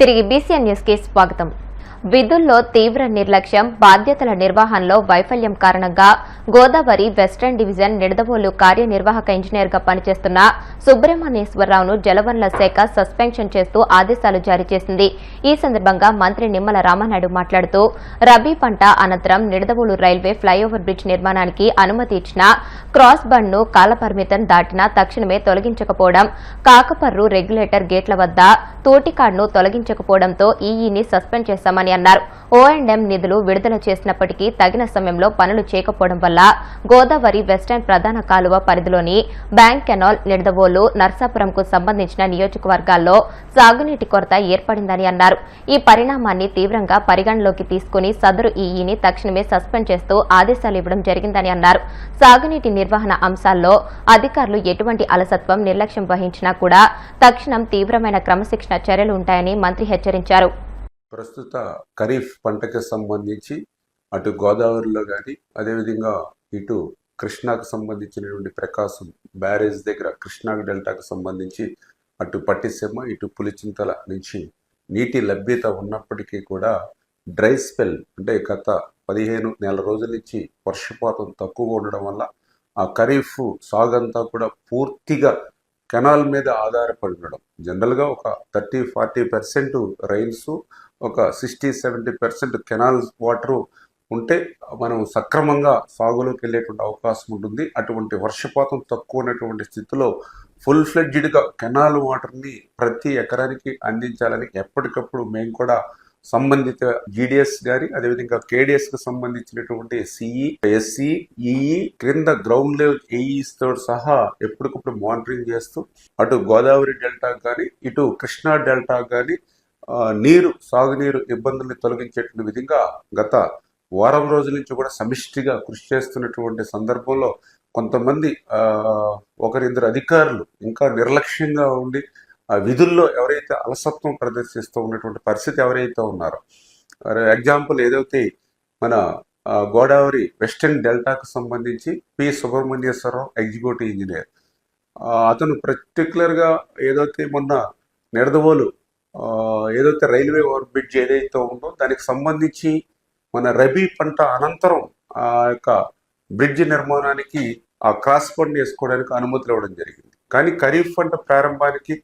తిరిగి BCN news కి స్వాగతం. విధుల్లో తీవ్ర నిర్లక్ష్యం, బాధ్యతల నిర్వహణలో వైఫల్యం కారణంగా గోదావరి వెస్టర్న్ డివిజన్ నిడదవోలు కార్యనిర్వాహక ఇంజనీర్గా పనిచేస్తున్న సుబ్రహ్మణ్యేశ్వరరావును జలవనరుల శాఖ సస్పెన్షన్ చేస్తూ ఆదేశాలు జారీ చేసింది. ఈ సందర్భంగా మంత్రి నిమ్మల రామానాయుడు మాట్లాడుతూ రబీ పంట అనంతరం నిడదవోలు రైల్వే ఫ్లైఓవర్ బ్రిడ్జ్ నిర్మాణానికి అనుమతి ఇచ్చినా క్రాస్ బండ్ను కాలపరిమితం దాటినా తక్షణమే తొలగించకపోవడం, కాకపర్రు రెగ్యులేటర్ గేట్ల వద్ద తోటికాడ్ను తొలగించకపోవడంతో ఈఈని సస్పెండ్ చేశామని అన్నారు. ఓఎండ్ఎం నిధులు విడుదల చేసినప్పటికీ తగిన సమయంలో పనులు చేయకపోవడం వల్ల గోదావరి వెస్టర్న్ ప్రధాన కాలువ పరిధిలోని బ్యాంక్ కెనాల్, నిడదవోలు, నర్సాపురంకు సంబంధించిన నియోజకవర్గాల్లో సాగునీటి కొరత ఏర్పడిందని అన్నారు. ఈ పరిణామాన్ని తీవ్రంగా పరిగణలోకి తీసుకుని సదరు ఈఈని తక్షణమే సస్పెండ్ చేస్తూ ఆదేశాలు ఇవ్వడం జరిగిందని అన్నారు. సాగునీటి నిర్వహణ అంశాల్లో అధికారులు ఎటువంటి అలసత్వం, నిర్లక్ష్యం వహించినా కూడా తక్షణం తీవ్రమైన క్రమశిక్షణ చర్యలు ఉంటాయని మంత్రి హెచ్చరించారు. ప్రస్తుత ఖరీఫ్ పంటకి సంబంధించి అటు గోదావరిలో కానీ అదేవిధంగా ఇటు కృష్ణాకు సంబంధించినటువంటి ప్రకాశం బ్యారేజ్ దగ్గర కృష్ణా డెల్టాకు సంబంధించి అటు పట్టిసీమ ఇటు పులిచింతల నుంచి నీటి లభ్యత ఉన్నప్పటికీ కూడా డ్రై స్పెల్ అంటే గత 15 నెల రోజుల నుంచి వర్షపాతం తక్కువగా ఉండడం వల్ల ఆ ఖరీఫ్ సాగంతా కూడా పూర్తిగా కెనాల్ మీద ఆధారపడి ఉండడం. జనరల్గా ఒక 30-40% రైన్స్, ఒక 60-70% కెనాల్ వాటరు ఉంటే మనం సక్రమంగా సాగులోకి వెళ్ళేటువంటి అవకాశం ఉంటుంది. అటువంటి వర్షపాతం తక్కువ ఉన్నటువంటి స్థితిలో ఫుల్ ఫ్లెడ్జ్డ్గా కెనాల్ వాటర్ని ప్రతి ఎకరానికి అందించాలని ఎప్పటికప్పుడు మేము కూడా సంబంధిత జీడిఎస్ గారి అదేవిధంగా కేడిఎస్కి సంబంధించినటువంటి సిఈ, ఎస్సీ, ఈఈ, క్రింద గ్రౌండ్ లెవెల్ ఏఈస్తో సహా ఎప్పటికప్పుడు మానిటరింగ్ చేస్తూ అటు గోదావరి డెల్టా కానీ ఇటు కృష్ణా డెల్టా కానీ సాగునీరు ఇబ్బందుల్ని తొలగించేటువంటి విధంగా గత వారం రోజుల నుంచి కూడా సమిష్టిగా కృషి చేస్తున్నటువంటి సందర్భంలో కొంతమంది ఒకరిద్దరు అధికారులు ఇంకా నిర్లక్ష్యంగా ఉండి ఆ విధుల్లో ఎవరైతే అలసత్వం ప్రదర్శిస్తూ ఉన్నటువంటి పరిస్థితి ఎవరైతే ఉన్నారో, ఎగ్జాంపుల్ ఏదైతే మన గోదావరి వెస్టర్న్ డెల్టాకు సంబంధించి పి సుబ్రహ్మణ్యేశ్వరరావు ఎగ్జిక్యూటివ్ ఇంజనీర్, అతను పర్టికులర్గా ఏదైతే మొన్న నిడదవోలు ఏదైతే రైల్వే ఓవర్ బ్రిడ్జ్ ఏదైతే ఉందో దానికి సంబంధించి మన రబీ పంట అనంతరం ఆ యొక్క బ్రిడ్జ్ నిర్మాణానికి ఆ క్రాస్ బండ్ వేసుకోవడానికి అనుమతులు ఇవ్వడం జరిగింది. కానీ ఖరీఫ్ పంట ప్రారంభానికి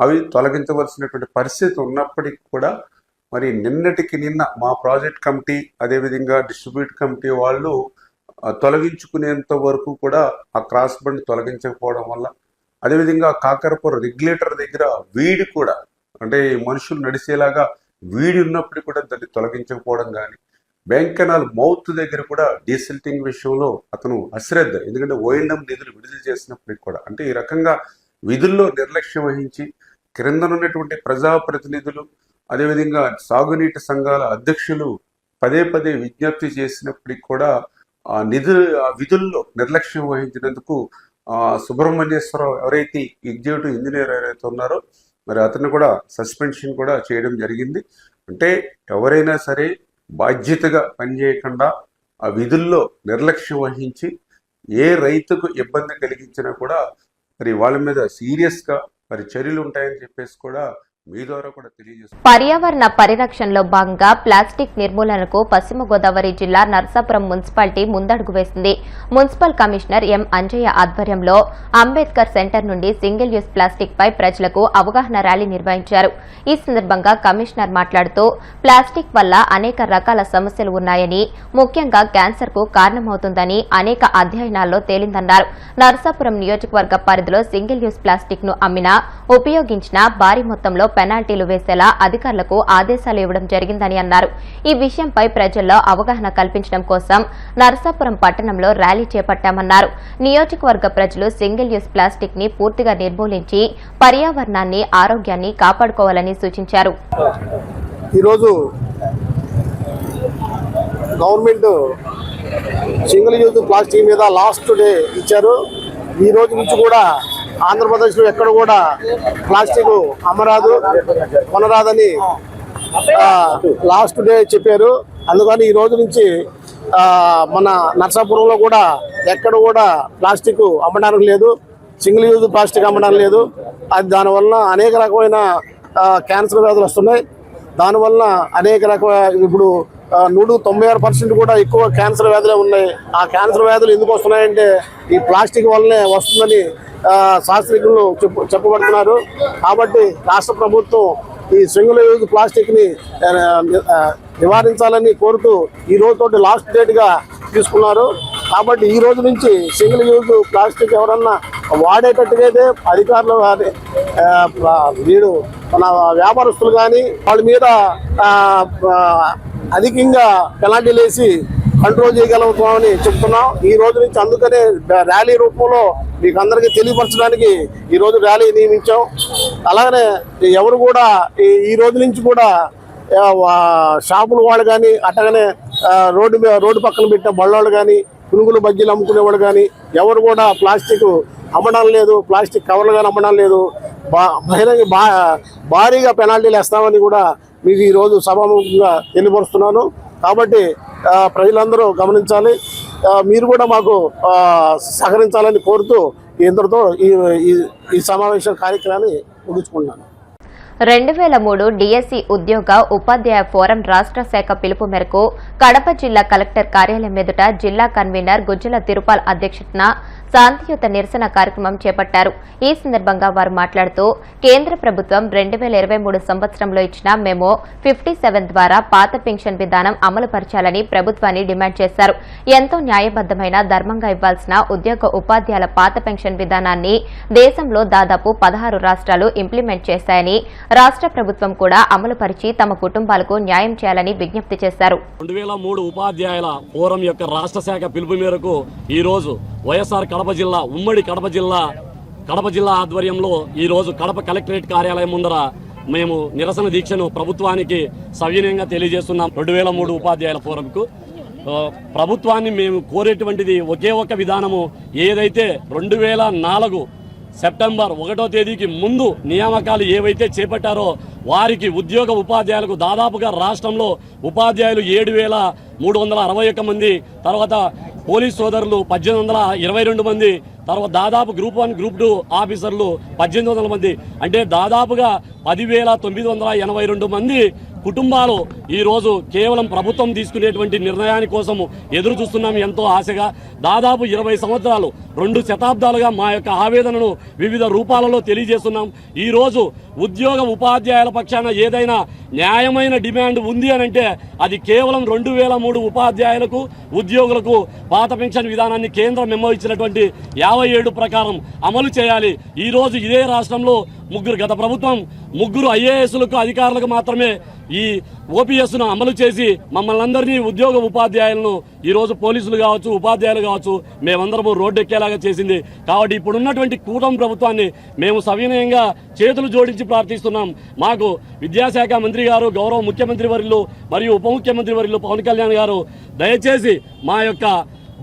అవి తొలగించవలసినటువంటి పరిస్థితి ఉన్నప్పటికీ కూడా మరి నిన్న మా ప్రాజెక్ట్ కమిటీ అదేవిధంగా డిస్ట్రిబ్యూట్ కమిటీ వాళ్ళు తొలగించుకునేంత వరకు కూడా ఆ క్రాస్ బండ్ తొలగించకపోవడం వల్ల, అదేవిధంగా కాకరపురం రెగ్యులేటర్ దగ్గర వీడి కూడా అంటే మనుషులు నడిచేలాగా వీడి ఉన్నప్పటికీ కూడా దాన్ని తొలగించకపోవడం కానీ, బ్యాంక్ కెనాల్ మౌత్ దగ్గర కూడా డీసిల్టింగ్ విషయంలో అతను అశ్రద్ధ, ఎందుకంటే ఓఎండ్ఎం నిధులు విడుదల చేసినప్పటికీ కూడా అంటే ఈ రకంగా విధుల్లో నిర్లక్ష్యం వహించి క్రిందనున్నటువంటి ప్రజాప్రతినిధులు అదేవిధంగా సాగునీటి సంఘాల అధ్యక్షులు పదే విజ్ఞప్తి చేసినప్పటికీ కూడా ఆ విధుల్లో నిర్లక్ష్యం వహించినందుకు సుబ్రహ్మణ్యేశ్వరరావు ఎవరైతే ఎగ్జిక్యూటివ్ ఇంజనీర్ ఎవరైతే ఉన్నారో మరి అతన్ని కూడా సస్పెన్షన్ కూడా చేయడం జరిగింది. అంటే ఎవరైనా సరే బాధ్యతగా పనిచేయకుండా ఆ విధుల్లో నిర్లక్ష్యం వహించి ఏ రైతుకు ఇబ్బంది కలిగించినా కూడా మరి వాళ్ళ మీద సీరియస్గా మరి చర్యలు ఉంటాయని చెప్పేసి కూడా మీ ద్వారా కూడా తెలియజేస్తారు. పర్యావరణ పరిరక్షణలో భాగంగా ప్లాస్టిక్ నిర్మూలనకు పశ్చిమ గోదావరి జిల్లా నర్సాపురం మున్సిపాలిటీ ముందడుగు వేసింది. మున్సిపల్ కమిషనర్ ఎం అంజయ్య ఆధ్వర్యంలో అంబేద్కర్ సెంటర్ నుండి సింగిల్ యూజ్ ప్లాస్టిక్ పై ప్రజలకు అవగాహన ర్యాలీ నిర్వహించారు. ఈ సందర్భంగా కమిషనర్ మాట్లాడుతూ ప్లాస్టిక్ వల్ల అనేక రకాల సమస్యలు ఉన్నాయని, ముఖ్యంగా క్యాన్సర్ కు కారణమవుతుందని అనేక అధ్యయనాల్లో తేలిందన్నారు. నర్సాపురం నియోజకవర్గ పరిధిలో సింగిల్ యూజ్ ప్లాస్టిక్ ను అమ్మినా, ఉపయోగించినా భారీ మొత్తంలో పెనాల్టీలు వేసేలా అధికారులకు ఆదేశాలు ఇవ్వడం జరిగిందని అన్నారు. ఈ విషయంపై ప్రజల్లో అవగాహన కల్పించడం కోసం నర్సాపురం పట్టణంలో ర్యాలీ చేపట్టామన్నారు. నియోజకవర్గ ప్రజలు సింగిల్ యూజ్ ప్లాస్టిక్ ని పూర్తిగా నిర్మూలించి పర్యావరణాన్ని, ఆరోగ్యాన్ని కాపాడుకోవాలని సూచించారు. ఈరోజు గవర్నమెంట్ సింగిల్ యూజ్ ప్లాస్టిక్ మీద లాస్ట్ డే ఇచ్చారు. ఈ రోజు నుంచి కూడా ఆంధ్రప్రదేశ్లో ఎక్కడ కూడా ప్లాస్టిక్ అమ్మరాదు, కొనరాదని లాస్ట్ డే చెప్పారు. అందుకని ఈ రోజు నుంచి మన నర్సాపురంలో కూడా ఎక్కడ కూడా ప్లాస్టిక్ అమ్మడానికి లేదు, సింగిల్ యూజ్ ప్లాస్టిక్ అమ్మడం లేదు. అది దానివల్ల అనేక రకమైన క్యాన్సర్ వ్యాధులు వస్తున్నాయి. దానివల్ల అనేక రకమైన ఇప్పుడు 96% కూడా ఎక్కువ క్యాన్సర్ వ్యాధులే ఉన్నాయి. ఆ క్యాన్సర్ వ్యాధులు ఎందుకు వస్తున్నాయంటే ఈ ప్లాస్టిక్ వల్లనే వస్తుందని శాస్త్రజ్ఞులు చెప్పబడుతున్నారు. కాబట్టి రాష్ట్ర ప్రభుత్వం ఈ సింగిల్ యూజ్ ప్లాస్టిక్ని నివారించాలని కోరుతూ ఈ రోజుతోటి లాస్ట్ డేట్గా తీసుకున్నారు. కాబట్టి ఈ రోజు నుంచి సింగిల్ యూజ్ ప్లాస్టిక్ ఎవరన్నా వాడేటట్టుగా అయితే అధికారులు కానీ వీడు మన వ్యాపారస్తులు కానీ వాళ్ళ మీద అధికంగా పెనాల్టీలు వేసి కంట్రోల్ చేయగలుగుతామని చెప్తున్నాం. ఈ రోజు నుంచి అందుకనే ర్యాలీ రూపంలో మీకు అందరికీ తెలియపరచడానికి ఈ రోజు ర్యాలీ నియమించాం. అలాగనే ఎవరు కూడా ఈ రోజు నుంచి కూడా షాపుల వాళ్ళు కానీ అట్టగానే రోడ్డు పక్కన పెట్టిన బళ్ళోళ్ళు కానీ పునుగులు బజ్జీలు అమ్ముకునేవాడు కానీ ఎవరు కూడా ప్లాస్టిక్ అమ్మడం లేదు, ప్లాస్టిక్ కవర్లు కానీ అమ్మడం లేదు. బహిరంగ భారీగా పెనాల్టీలు వేస్తామని కూడా మీకు ఈరోజు సభాముఖంగా తెలియపరుస్తున్నాను. కాబట్టి ప్రజలందరూ గమనించాలి, మీరు కూడా మాకు సహకరించాలని కోరుతూ ఇంతటితో ఈ సమావేశ కార్యక్రమాన్ని ముగించుకుంటున్నాను. 2003 డిఎస్సి ఉద్యోగ ఉపాధ్యాయ ఫోరం రాష్ట్ర శాఖ పిలుపు మేరకు కడప జిల్లా కలెక్టర్ కార్యాలయం ఎదుట జిల్లా కన్వీనర్ గుజ్జల తిరుపాల్ అధ్యక్షతన శాంతియుత నిరసన కార్యక్రమం చేపట్టారు. ఈ సందర్భంగా వారు మాట్లాడుతూ కేంద్ర ప్రభుత్వం 2023 సంవత్సరంలో ఇచ్చిన మెమో 57 ద్వారా పాత పెన్షన్ విధానం అమలుపరచాలని ప్రభుత్వాన్ని డిమాండ్ చేశారు. ఎంతో న్యాయబద్దమైన ధర్మంగా ఇవ్వాల్సిన ఉద్యోగ ఉపాధ్యాయుల పాత పెన్షన్ విధానాన్ని దేశంలో దాదాపు 16 రాష్ట్రాలు ఇంప్లిమెంట్ చేశాయని, రాష్ట్ర ప్రభుత్వం కూడా అమలుపరిచి తమ కుటుంబాలకు న్యాయం చేయాలని విజ్ఞప్తి చేశారు. 2003 ఉపాధ్యాయుల ఫోరం యొక్క రాష్ట్ర శాఖ పిలుపు మేరకు ఈ రోజు వైఎస్ఆర్ కడప జిల్లా ఉమ్మడి కడప జిల్లా ఆధ్వర్యంలో ఈ రోజు కడప కలెక్టరేట్ కార్యాలయం ముందర మేము నిరసన దీక్షను ప్రభుత్వానికి సవినయంగా తెలియజేస్తున్నాం. 2003 ఉపాధ్యాయుల ఫోరంకు ప్రభుత్వాన్ని మేము కోరేటువంటిది ఒకే ఒక విధానము, ఏదైతే 2004 సెప్టెంబర్ 1వ తేదీకి ముందు నియామకాలు ఏవైతే చేపట్టారో వారికి ఉద్యోగ ఉపాధ్యాయులకు దాదాపుగా రాష్ట్రంలో ఉపాధ్యాయులు 7,361 మంది, తర్వాత పోలీస్ సోదరులు 1,822 మంది, తర్వాత దాదాపు గ్రూప్ 1 గ్రూప్ 2 ఆఫీసర్లు 1,800 మంది, అంటే దాదాపుగా 10,982 మంది కుటుంబాలు ఈరోజు కేవలం ప్రభుత్వం తీసుకునేటువంటి నిర్ణయాని కోసం ఎదురు చూస్తున్నాం ఎంతో ఆశగా. దాదాపు 20 సంవత్సరాలు 2 శతాబ్దాలుగా మా యొక్క ఆవేదనను వివిధ రూపాలలో తెలియజేస్తున్నాం. ఈరోజు ఉద్యోగ ఉపాధ్యాయుల పక్షాన ఏదైనా న్యాయమైన డిమాండ్ ఉంది అనంటే అది కేవలం 2003 ఉపాధ్యాయులకు ఉద్యోగులకు పాత పెన్షన్ విధానాన్ని కేంద్ర మెమో ఇచ్చినటువంటి 57 ప్రకారం అమలు చేయాలి. ఈరోజు ఇదే రాష్ట్రంలో గత ప్రభుత్వం 3 ఐఏఎస్లకు అధికారులకు మాత్రమే ఈ ఓపీఎస్ను అమలు చేసి మమ్మల్ని అందరినీ ఉద్యోగ ఉపాధ్యాయులను ఈరోజు పోలీసులు కావచ్చు, ఉపాధ్యాయులు కావచ్చు, మేమందరము రోడ్డు ఎక్కేలాగా చేసింది. కాబట్టి ఇప్పుడున్నటువంటి కూటమి ప్రభుత్వాన్ని మేము సవినయంగా చేతులు జోడించి ప్రార్థిస్తున్నాం. మాకు విద్యాశాఖ మంత్రి గారు, గౌరవ ముఖ్యమంత్రి వర్యులు మరియు ఉప ముఖ్యమంత్రి వర్యులు పవన్ కళ్యాణ్ గారు దయచేసి మా యొక్క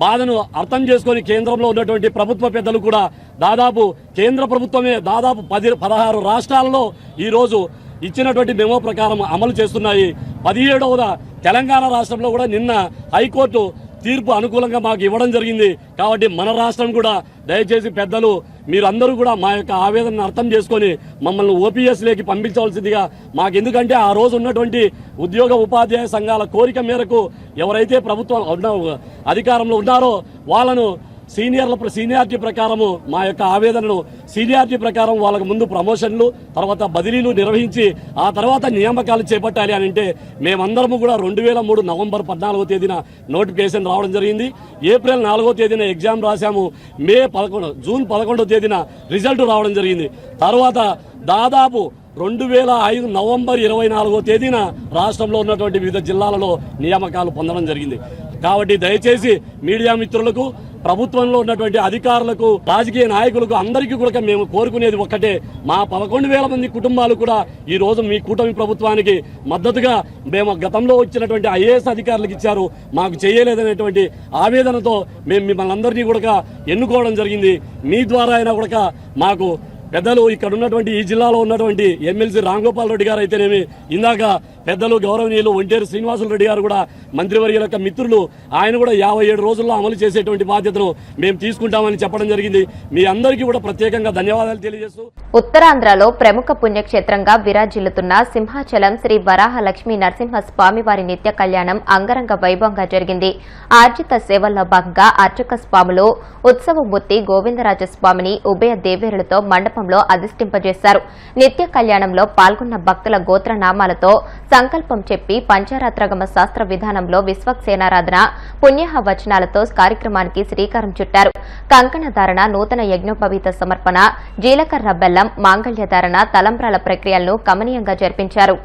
బాధను అర్థం చేసుకొని కేంద్రంలో ఉన్నటువంటి ప్రభుత్వ పెద్దలు కూడా దాదాపు కేంద్ర ప్రభుత్వమే దాదాపు 16 రాష్ట్రాలలో ఈరోజు ఇచ్చినటువంటి మెమో ప్రకారం అమలు చేస్తున్నాయి. 17వ తెలంగాణ రాష్ట్రంలో కూడా నిన్న హైకోర్టు తీర్పు అనుకూలంగా మాకు ఇవ్వడం జరిగింది. కాబట్టి మన రాష్ట్రం కూడా దయచేసి పెద్దలు మీరందరూ కూడా మా యొక్క ఆవేదనను అర్థం చేసుకొని మమ్మల్ని ఓపీఎస్లోకి పంపించవలసిందిగా ఎందుకంటే ఆ రోజు ఉన్నటువంటి ఉద్యోగ ఉపాధ్యాయ సంఘాల కోరిక మేరకు ఎవరైతే ప్రభుత్వం అధికారంలో ఉన్నారో వాళ్ళను సీనియారిటీ ప్రకారము మా యొక్క ఆవేదనను సీనియారిటీ ప్రకారం వాళ్ళకు ముందు ప్రమోషన్లు, తర్వాత బదిలీలు నిర్వహించి ఆ తర్వాత నియామకాలు చేపట్టాలి అని అంటే మేమందరము కూడా 2003 నవంబర్ 14వ తేదీన నోటిఫికేషన్ రావడం జరిగింది. ఏప్రిల్ 4వ తేదీన ఎగ్జామ్ రాశాము. జూన్ 11వ తేదీన రిజల్ట్ రావడం జరిగింది. తర్వాత దాదాపు 2005 నవంబర్ 24వ తేదీన రాష్ట్రంలో ఉన్నటువంటి వివిధ జిల్లాలలో నియామకాలు పొందడం జరిగింది. కాబట్టి దయచేసి మీడియా మిత్రులకు, ప్రభుత్వంలో ఉన్నటువంటి అధికారులకు, రాజకీయ నాయకులకు అందరికీ కూడా మేము కోరుకునేది ఒక్కటే, మా 11,000 మంది కుటుంబాలు కూడా ఈ రోజు మీ కూటమి ప్రభుత్వానికి మద్దతుగా మేము గతంలో వచ్చినటువంటి ఐఏఎస్ అధికారులకు ఇచ్చారు, మాకు చేయలేదనేటువంటి ఆవేదనతో మేము మిమ్మల్ని అందరినీ కూడా ఎన్నుకోవడం జరిగింది. మీ ద్వారా అయినా కూడా మాకు పెద్దలు ఇక్కడ ఉన్నటువంటి ఈ జిల్లాలో ఉన్నటువంటి ఎమ్మెల్సీ రాంగోపాల్ రెడ్డి గారు అయితేనేమి, ఇందాక పెద్దలు గౌరవనీయులు ఒంటేరు శ్రీనివాసులు రెడ్డి గారు కూడా మంత్రివర్యుల యొక్క మిత్రులు, ఆయన కూడా 57 రోజుల్లో అమలు చేసేటువంటి బాధ్యతను మేము తీసుకుంటామని చెప్పడం జరిగింది. మీ అందరికీ కూడా ప్రత్యేకంగా ధన్యవాదాలు తెలియజేస్తూ, ఉత్తరాంధ్రలో ప్రముఖ పుణ్యక్షేత్రంగా విరాజిల్లుతున్న సింహాచలం శ్రీ వరాహ లక్ష్మీ నరసింహ స్వామివారి నిత్య కళ్యాణం అంగరంగ వైభవంగా జరిగింది. ఆర్జిత సేవల్లో భాగంగా అర్చక స్వాములు ఉత్సవమూర్తి గోవిందరాజస్వామిని ఉభయ దేవేరులతో మండపంలో అధిష్టింపజేశారు. నిత్య కళ్యాణంలో పాల్గొన్న భక్తుల గోత్రనామాలతో సంకల్పం చెప్పి పంచారాత్రగమ శాస్త్ర విధానంలో విశ్వక్సేనారాధన పుణ్యహ వచనాలతో కార్యక్రమానికి శ్రీకారం చుట్టారు. కంకణ ధారణ, నూతన యజ్ఞోపవీత సమర్పణ, జీలకర్ర బెల్లం, మాంగళ్య ధారణ, తలంబ్రాల ప్రక్రియలను కమనీయంగా జరిపించారు.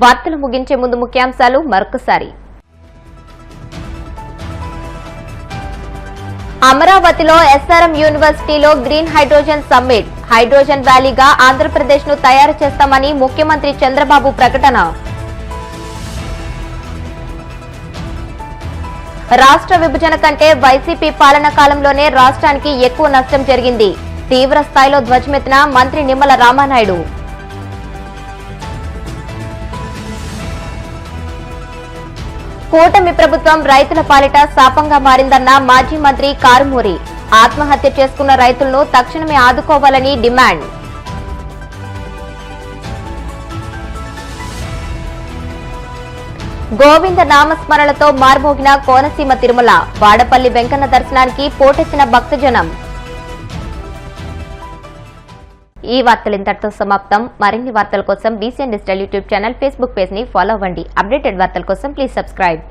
వార్తలు ముగించే ముందు ముఖ్యాంశాలు మరొకసారి. అమరావతిలో ఎస్ఆర్ఎం యూనివర్సిటీలో గ్రీన్ హైడ్రోజన్ సమ్మిట్, హైడ్రోజన్ వ్యాలీగా ఆంధ్రప్రదేశ్ ను తయారు చేస్తామని ముఖ్యమంత్రి చంద్రబాబు ప్రకటన. రాష్ట్ర విభజన కంటే వైసీపీ పాలన కాలంలోనే రాష్ట్రానికి ఎక్కువ నష్టం జరిగింది. తీవ్ర స్థాయిలో ధ్వజమెత్తిన మంత్రి నిమ్మల రామానాయుడు. కూటమి ప్రభుత్వం రైతుల పాలిట శాపంగా మారిందన్న మాజీ మంత్రి కారుమూరి. ఆత్మహత్య చేసుకున్న రైతులను తక్షణమే ఆదుకోవాలని డిమాండ్. గోవింద నామస్మరణలతో మార్మోగిన కోనసీమ తిరుమల. వాడపల్లి వెంకన్న దర్శనానికి పోటెత్తిన భక్తజనం. ఈ వార్తలు ఇంతటితో సమాప్తం. మరిన్ని వార్తల కోసం BCN digital YouTube channel, Facebook page ని ఫాలో అవ్వండి. అప్డేటెడ్ వార్తల కోసం ప్లీజ్ సబ్స్క్రైబ్.